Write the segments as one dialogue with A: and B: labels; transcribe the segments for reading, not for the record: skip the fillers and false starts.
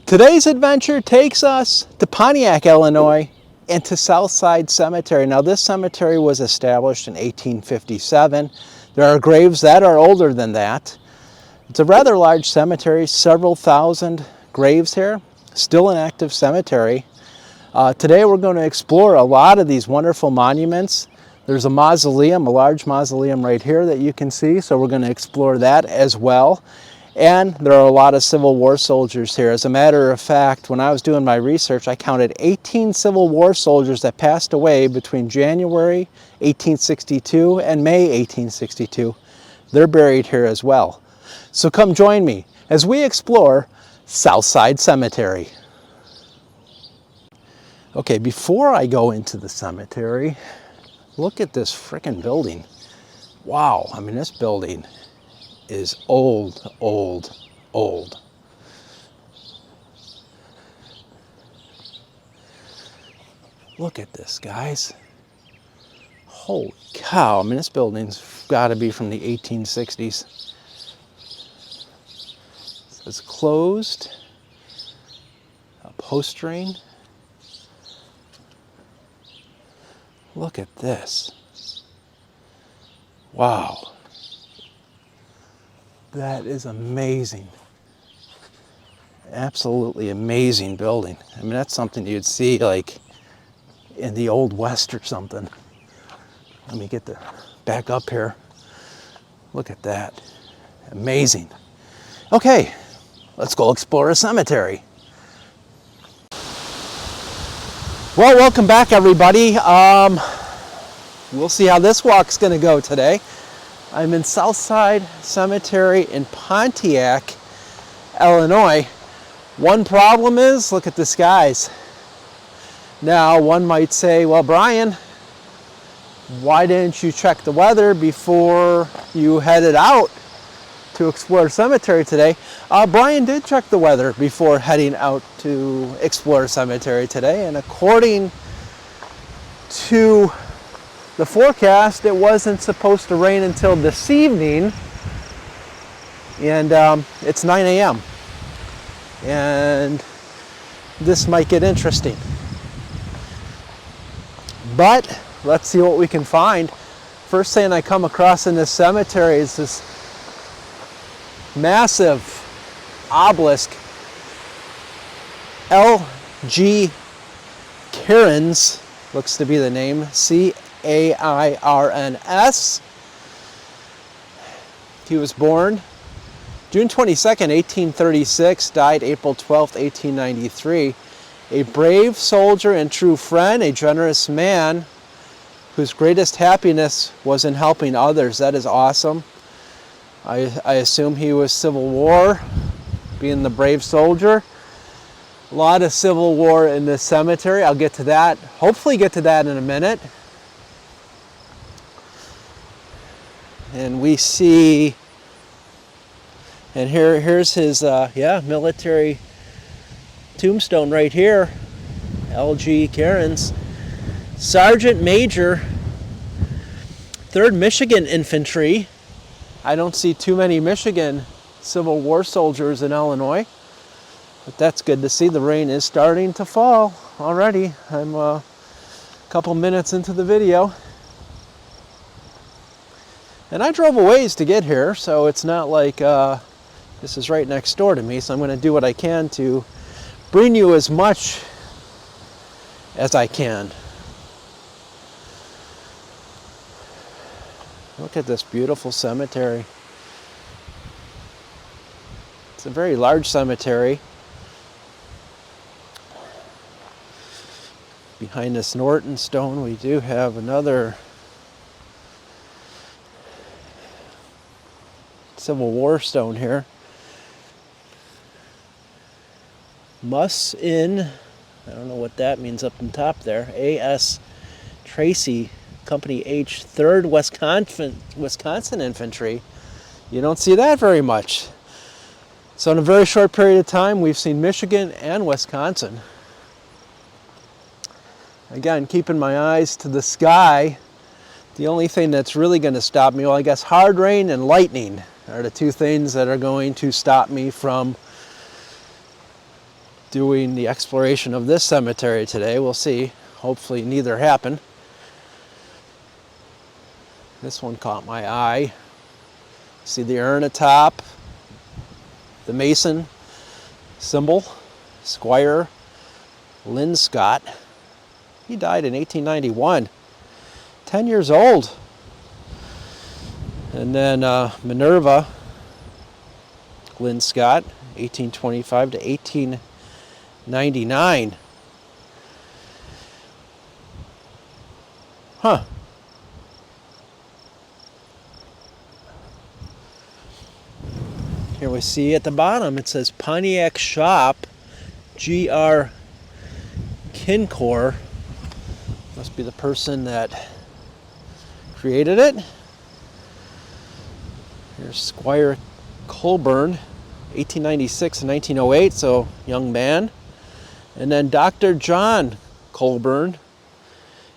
A: Today's adventure takes us to Pontiac, Illinois, and to Southside Cemetery. Now, this cemetery was established in 1857. There are graves that are older than that. It's a rather large cemetery, several thousand graves here, still an active cemetery. Today we're going to explore a lot of these wonderful monuments. There's a mausoleum, a large mausoleum right here that you can see, so we're going to explore that as well. And there are a lot of Civil War soldiers here. As a matter of fact, when I was doing my research, I counted 18 Civil War soldiers that passed away between January 1862 and May 1862. They're buried here as well. So come join me as we explore Southside Cemetery. Okay, before I go into the cemetery, look at this frickin' building. Wow, I mean, this building is old, old, old. Look at this, guys. Holy cow, I mean, this building's gotta be from the 1860s. It's closed, upholstering. Look at this. Wow. That is amazing. Absolutely amazing building. I mean, that's something you'd see like in the Old West or something. Let me get the back up here. Look at that. Amazing. Okay, let's go explore a cemetery. Well, welcome back, everybody. We'll see how this walk's going to go today. I'm in Southside Cemetery in Pontiac, Illinois. One problem is, look at the skies. Now, one might say, well, Brian, why didn't you check the weather before you headed out to explore cemetery today? Brian did check the weather before heading out to explore cemetery today, and according to the forecast, it wasn't supposed to rain until this evening, and it's 9 a.m. and this might get interesting. But let's see what we can find. First thing I come across in this cemetery is this massive obelisk, L.G. Cairns, looks to be the name, C-A-I-R-N-S. He was born June 22nd, 1836, died April 12th, 1893. A brave soldier and true friend, a generous man whose greatest happiness was in helping others. That is awesome. I assume he was Civil War, being the brave soldier. A lot of Civil War in this cemetery. I'll get to that. Hopefully get to that in a minute. And we see, and here's his military tombstone right here. L.G. Cairns, Sergeant Major, 3rd Michigan Infantry. I don't see too many Michigan Civil War soldiers in Illinois, but that's good to see. The rain is starting to fall already. I'm a couple minutes into the video. And I drove a ways to get here, so it's not like this is right next door to me, so I'm going to do what I can to bring you as much as I can. Look at this beautiful cemetery. It's a very large cemetery. Behind this Norton stone, we do have another Civil War stone here. Muss in, I don't know what that means up on top there. A.S. Tracy, Company H, 3rd Wisconsin Infantry. You don't see that very much. So in a very short period of time, we've seen Michigan and Wisconsin. Again, keeping my eyes to the sky. The only thing that's really going to stop me, well, I guess hard rain and lightning are the two things that are going to stop me from doing the exploration of this cemetery today. We'll see. Hopefully neither happen. This one caught my eye. See the urn atop, the Mason symbol, Squire Linscott. He died in 1891, 10 years old. And then Minerva Linscott, 1825 to 1899. Huh. Here we see at the bottom, it says Pontiac Shop, G.R. Kincor. Must be the person that created it. Here's Squire Colburn, 1896 and 1908, so young man. And then Dr. John Colburn,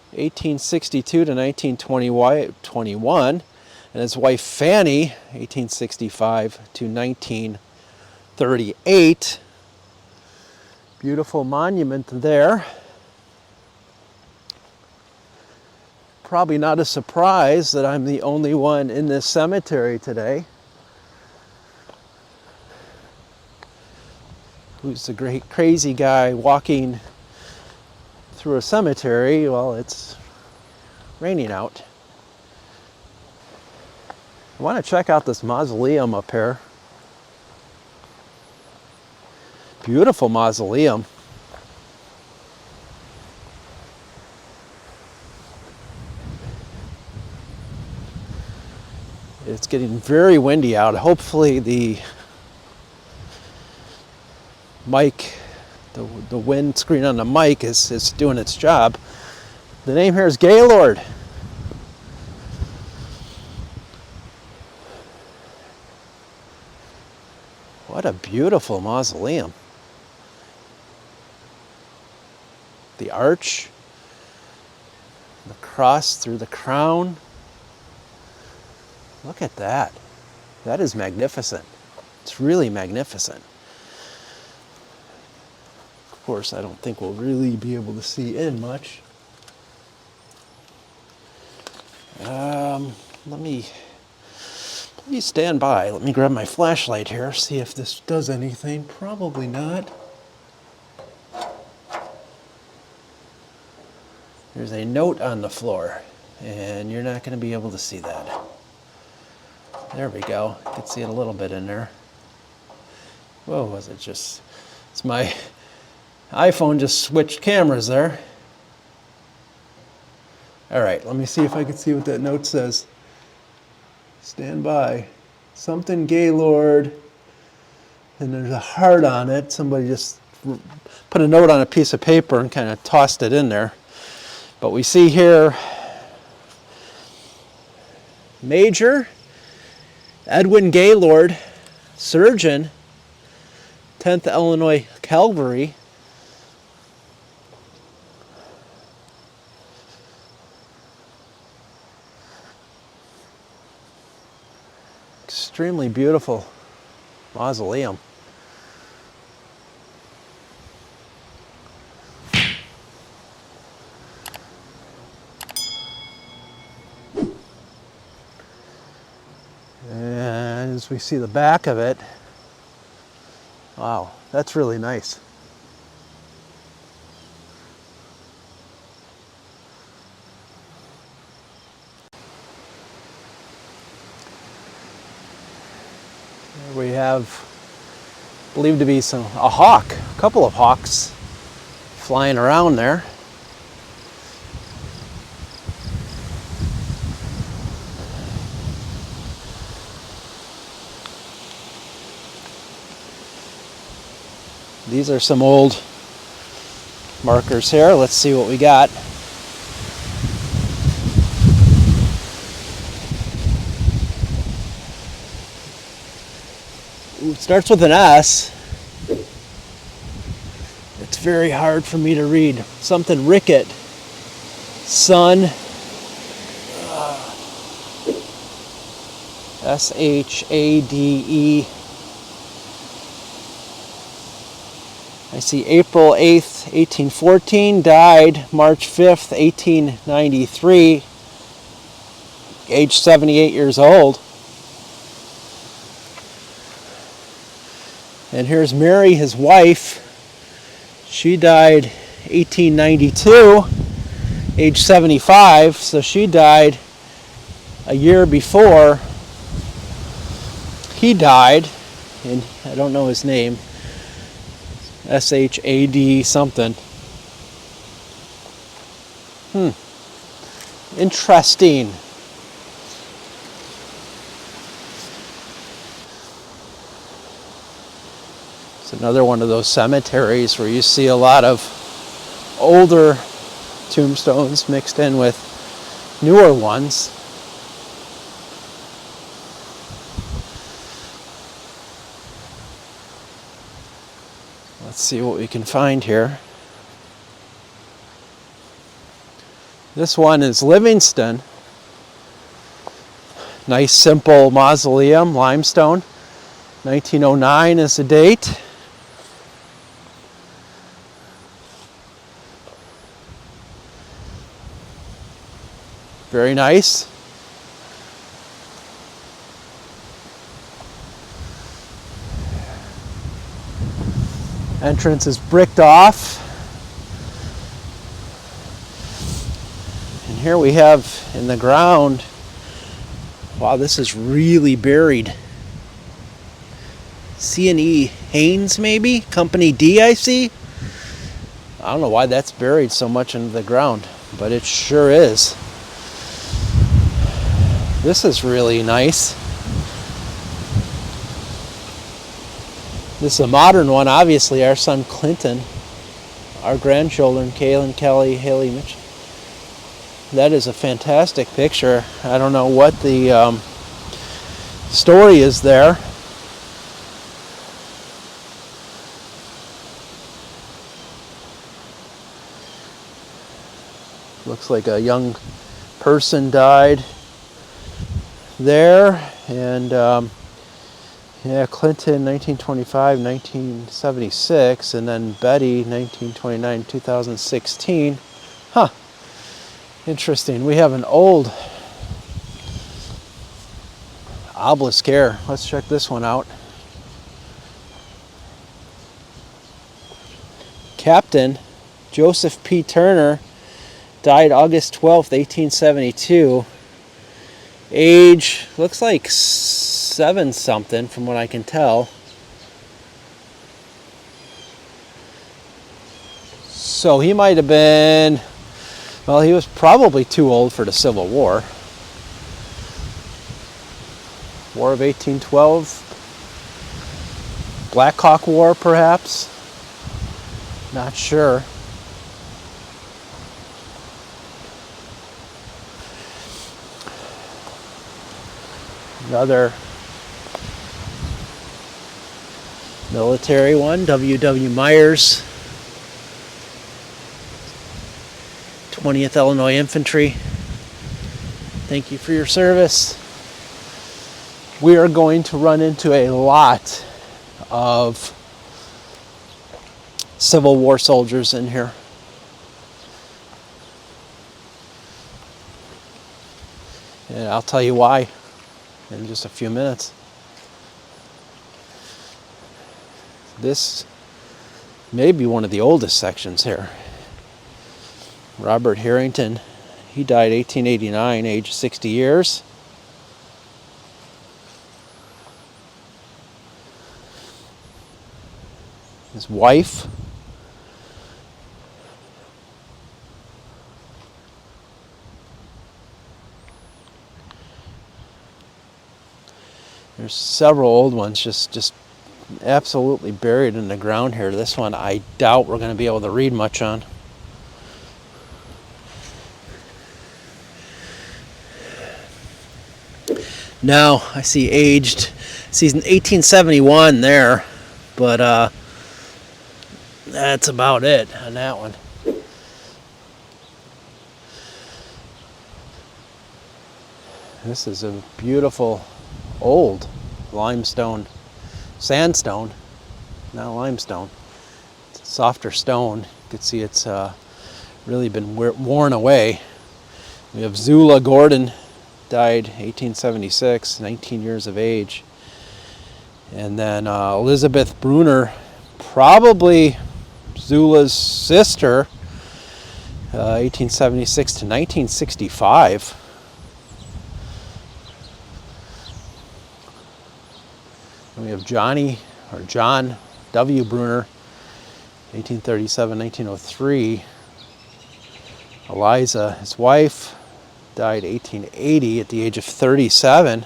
A: 1862 to 1921. And his wife Fanny, 1865 to 1938. Beautiful monument there. Probably not a surprise that I'm the only one in this cemetery today. Who's the great crazy guy walking through a cemetery? Well, it's raining out. I want to check out this mausoleum up here. Beautiful mausoleum. It's getting very windy out. Hopefully the mic, the wind screen on the mic is doing its job. The name here is Gaylord. What a beautiful mausoleum. The arch, the cross through the crown. Look at that. That is magnificent. It's really magnificent. Of course, I don't think we'll really be able to see in much. Please stand by. Let me grab my flashlight here, see if this does anything. Probably not. There's a note on the floor, and you're not going to be able to see that. There we go. You can see it a little bit in there. Whoa, was it just... It's my iPhone just switched cameras there. All right, let me see if I can see what that note says. Stand by. Something Gaylord. And there's a heart on it. Somebody just put a note on a piece of paper and kind of tossed it in there. But we see here Major Edwin Gaylord, surgeon, 10th Illinois Cavalry. Extremely beautiful mausoleum. And as we see the back of it, wow, that's really nice. We have believed to be a hawk, a couple of hawks flying around there. These are some old markers here. Let's see what we got. It starts with an S. It's very hard for me to read. Something Rickett. Sun. S-H-A-D-E. I see April 8th, 1814, died March 5th, 1893, age 78 years old. And here's Mary, his wife. She died 1892, age 75, so she died a year before he died, and I don't know his name, S-H-A-D something. Interesting. It's another one of those cemeteries where you see a lot of older tombstones mixed in with newer ones. Let's see what we can find here. This one is Livingston. Nice simple mausoleum, limestone. 1909 is the date. Very nice. Entrance is bricked off. And here we have in the ground, wow, this is really buried. C&E Haynes maybe? Company D, I see. I don't know why that's buried so much into the ground, but it sure is. This is really nice. This is a modern one, obviously. Our son Clinton, our grandchildren, Kaylin, Kelly, Haley, Mitch. That is a fantastic picture. I don't know what the story is there. Looks like a young person died there, and yeah, Clinton 1925, 1976, and then Betty 1929, 2016. Huh. Interesting. We have an old obelisk here. Let's check this one out. Captain Joseph P. Turner died August 12th, 1872. Age looks like 7 something from what I can tell. So he might have been, well, he was probably too old for the Civil War. War of 1812. Black Hawk War, perhaps. Not sure. Another military one, W.W. Myers, 20th Illinois Infantry. Thank you for your service. We are going to run into a lot of Civil War soldiers in here. And I'll tell you why in just a few minutes. This may be one of the oldest sections here. Robert Harrington, he died 1889, age 60 years. His wife, there's several old ones just absolutely buried in the ground here. This one I doubt we're going to be able to read much on. No, I see aged. See 1871 there, but that's about it on that one. This is a beautiful old limestone, sandstone, not limestone. It's softer stone. You can see it's really been worn away. We have Zula Gordon, died 1876, 19 years of age. And then Elizabeth Bruner, probably Zula's sister, 1876 to 1965. And we have John W. Bruner, 1837, 1903. Eliza, his wife, died 1880 at the age of 37.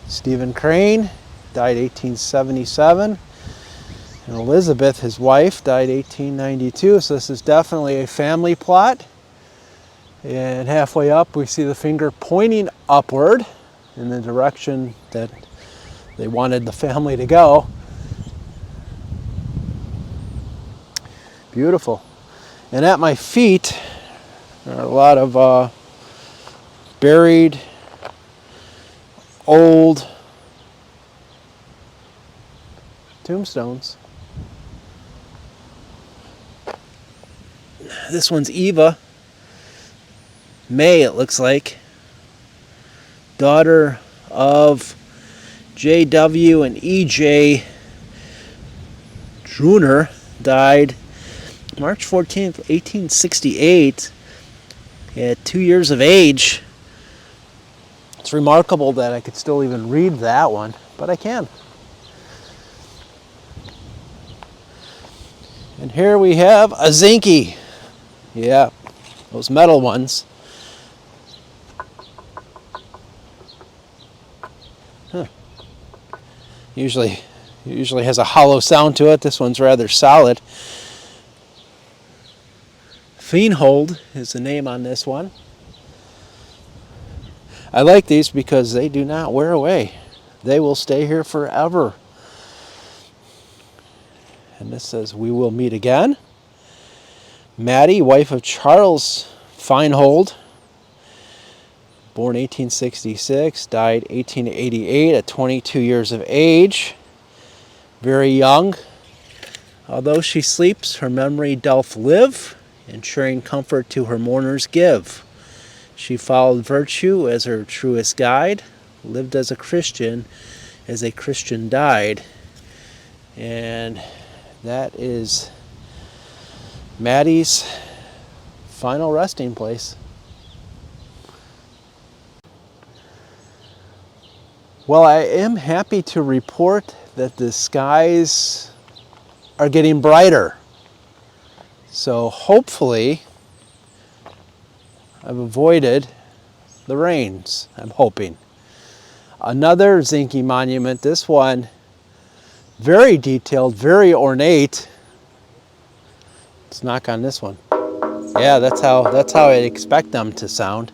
A: Stephen Crane, died 1877. And Elizabeth, his wife, died 1892. So this is definitely a family plot. And halfway up, we see the finger pointing upward in the direction that they wanted the family to go. Beautiful. And at my feet, there are a lot of buried, old tombstones. This one's Eva May, it looks like, daughter of J.W. and E.J. Druner, died March 14th, 1868, at 2 years of age. It's remarkable that I could still even read that one, but I can. And here we have a zinkie. Yeah, those metal ones. Huh. Usually has a hollow sound to it. This one's rather solid. Feenhold is the name on this one. I like these because they do not wear away. They will stay here forever. And this says, "We will meet again." Maddie, wife of Charles Feenhold, born 1866, died 1888 at 22 years of age. Very young. Although she sleeps, her memory doth live, ensuring comfort to her mourners give. She followed virtue as her truest guide, lived as a Christian died. And that is Maddie's final resting place. Well, I am happy to report that the skies are getting brighter. So hopefully I've avoided the rains, I'm hoping. Another zinkie monument, this one very detailed, very ornate. Let's knock on this one. Yeah, that's how I'd expect them to sound.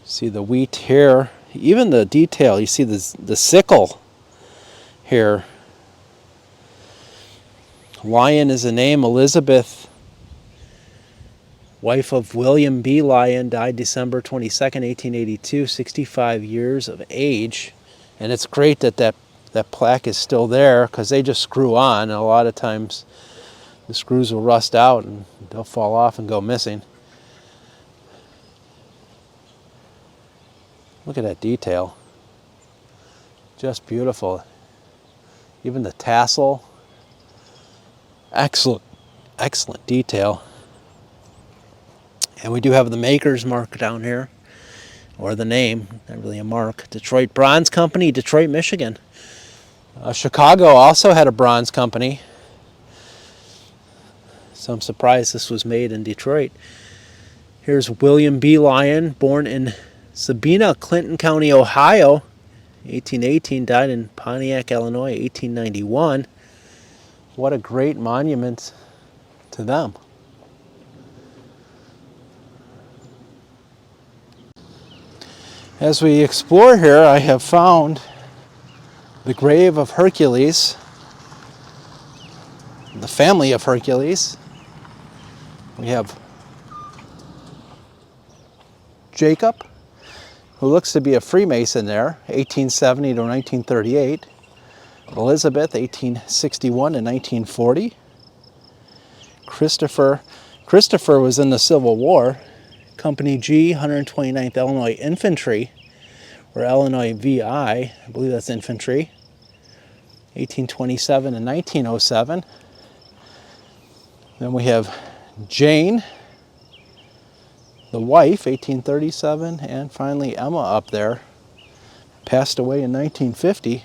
A: See the wheat here, even the detail. You see the sickle here. Lyon is the name. Elizabeth, wife of William B. Lyon, died December 22nd, 1882, 65 years of age. And it's great that plaque is still there, because they just screw on, and a lot of times the screws will rust out and they'll fall off and go missing. Look at that detail. Just beautiful. Even the tassel. Excellent detail. And we do have the maker's mark down here, or the name, not really a mark. Detroit Bronze Company, Detroit, Michigan. Chicago also had a bronze company, so I'm surprised this was made in Detroit. Here's William B. Lyon, born in Sabina, Clinton County, Ohio, 1818, died in Pontiac, Illinois, 1891. What a great monument to them. As we explore here, I have found the grave of Hercules, the family of Hercules. We have Jacob, who looks to be a Freemason there, 1870 to 1938. Elizabeth, 1861 to 1940. Christopher was in the Civil War. Company G, 129th Illinois Infantry, or Illinois VI, I believe that's infantry, 1827 to 1907. Then we have Jane, the wife, 1837, and finally Emma up there, passed away in 1950.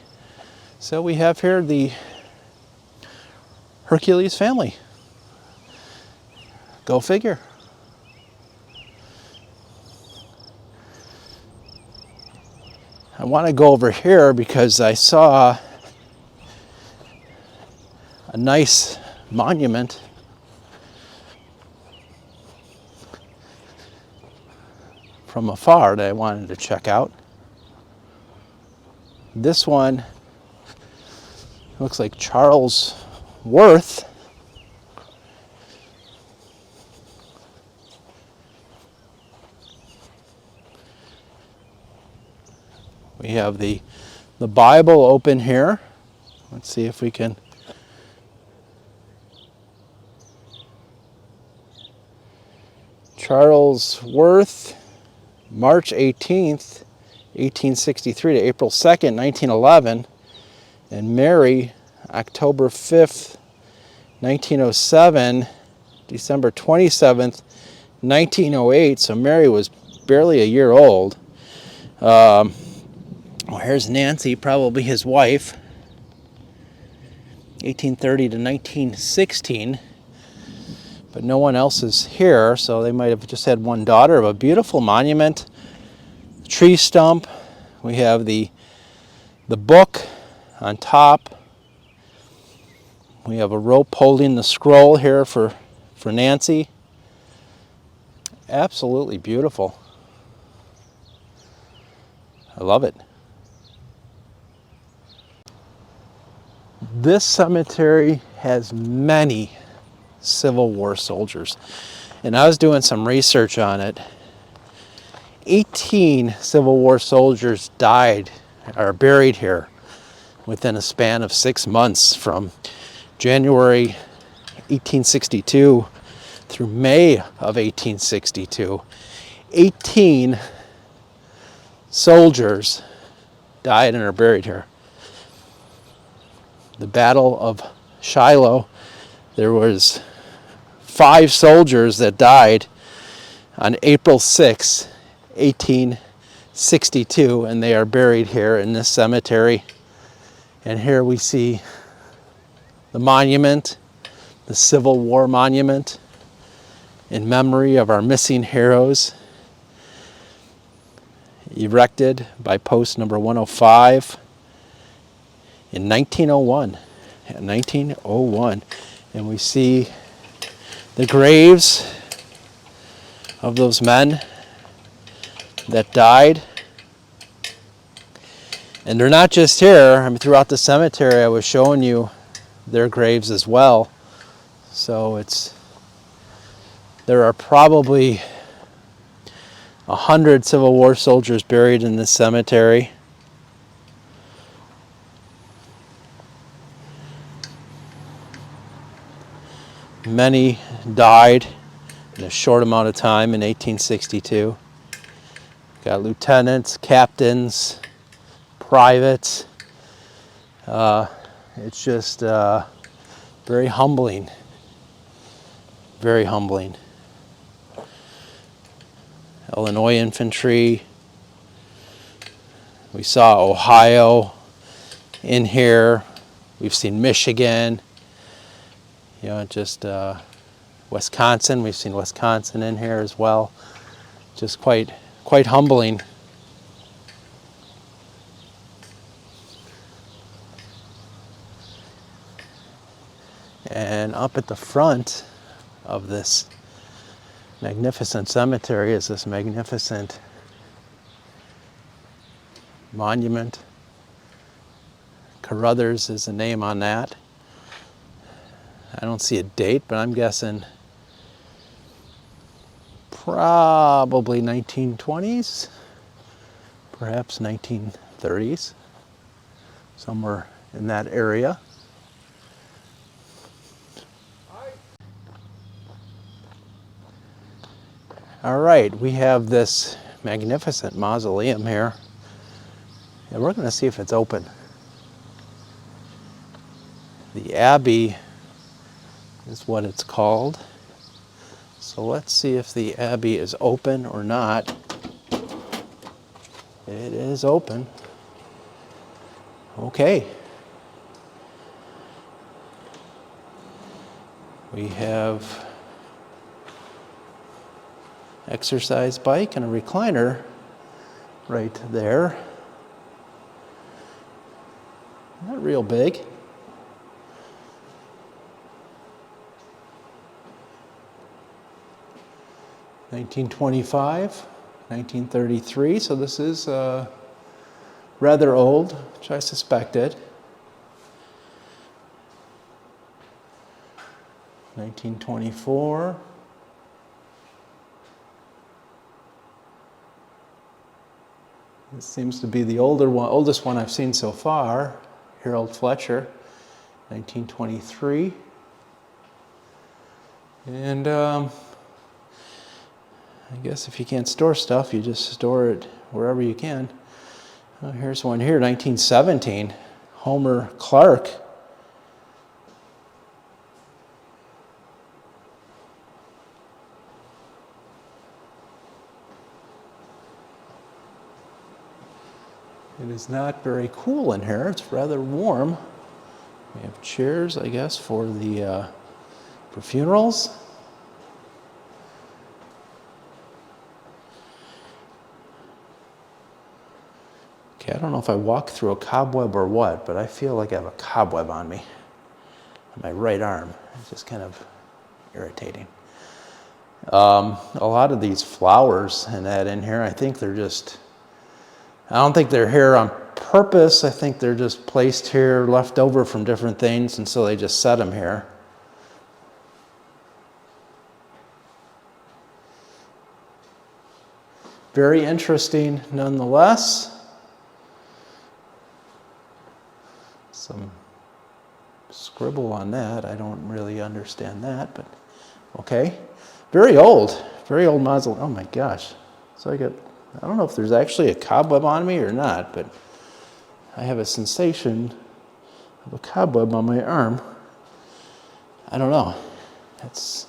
A: So we have here the Hercules family. Go figure. I want to go over here because I saw a nice monument from afar that I wanted to check out. This one looks like Charles Worth. We have the Bible open here. Let's see if we can. Charles Worth, March 18th, 1863 to April 2nd, 1911. And Mary, October 5th, 1907, December 27th, 1908. So Mary was barely a year old. Well, here's Nancy, probably his wife, 1830 to 1916, but no one else is here, so they might have just had one daughter. Of a beautiful monument, tree stump. We have the book on top. We have a rope holding the scroll here for Nancy. Absolutely beautiful. I love it. This cemetery has many Civil War soldiers, and I was doing some research on it. 18 Civil War soldiers died or buried here within a span of 6 months, from January 1862 through May of 1862. 18 soldiers died and are buried here. The Battle of Shiloh, there was 5 soldiers that died on April 6, 1862, and they are buried here in this cemetery. And here we see the monument, the Civil War monument, in memory of our missing heroes, erected by post number 105 in 1901. In 1901. And we see the graves of those men that died. And they're not just here. I mean, throughout the cemetery, I was showing you their graves as well. So there are probably 100 Civil War soldiers buried in this cemetery. Many died in a short amount of time in 1862. Got lieutenants, captains, privates. It's just very humbling. Very humbling. Illinois infantry. We saw Ohio in here. We've seen Michigan. You know, just Wisconsin. We've seen Wisconsin in here as well. Just quite humbling. And up at the front of this magnificent cemetery is this magnificent monument. Carruthers is the name on that. I don't see a date, but I'm guessing probably 1920s, perhaps 1930s, somewhere in that area. All right, we have this magnificent mausoleum here, and we're going to see if it's open. The Abbey is what it's called. So let's see if the Abbey is open or not. It is open. Okay. We have exercise bike and a recliner right there. Not real big. (1925), 1933, so this is rather old, which I suspected. 1924. This seems to be the oldest one I've seen so far. Harold Fletcher, 1923. And I guess if you can't store stuff, you just store it wherever you can. Here's one here, 1917, Homer Clark. It is not very cool in here. It's rather warm. We have chairs, I guess, for funerals. Okay, I don't know if I walk through a cobweb or what, but I feel like I have a cobweb on me, on my right arm. It's just kind of irritating. A lot of these flowers and that in here, I think they're just, I don't think they're here on purpose. I think they're just placed here, left over from different things, and so they just set them here. Very interesting nonetheless. Some scribble on that. I don't really understand that, but okay. Very old mausoleum. Oh my gosh. So I don't know if there's actually a cobweb on me or not, but I have a sensation of a cobweb on my arm. I don't know. It's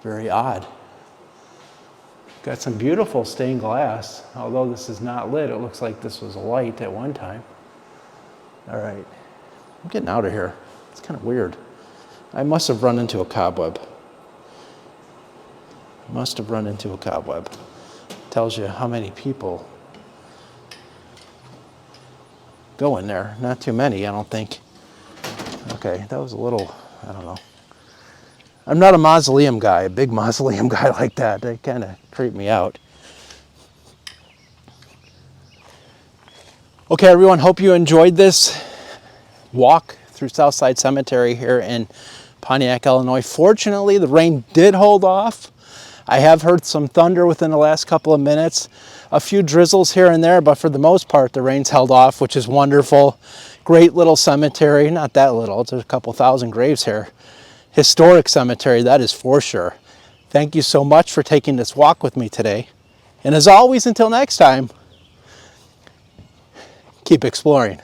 A: very odd. Got some beautiful stained glass. Although this is not lit, it looks like this was a light at one time. All right, I'm getting out of here. It's kind of weird. I must have run into a cobweb. Must have run into a cobweb. Tells you how many people go in there. Not too many, I don't think. Okay, that was a little, I don't know. I'm not a mausoleum guy, a big mausoleum guy like that. They kind of creep me out. Okay, everyone, hope you enjoyed this walk through Southside Cemetery here in Pontiac, Illinois. Fortunately, the rain did hold off. I have heard some thunder within the last couple of minutes, a few drizzles here and there, but for the most part, the rain's held off, which is wonderful. Great little cemetery, not that little, it's a couple thousand graves here. Historic cemetery, that is for sure. Thank you so much for taking this walk with me today. And as always, until next time, keep exploring.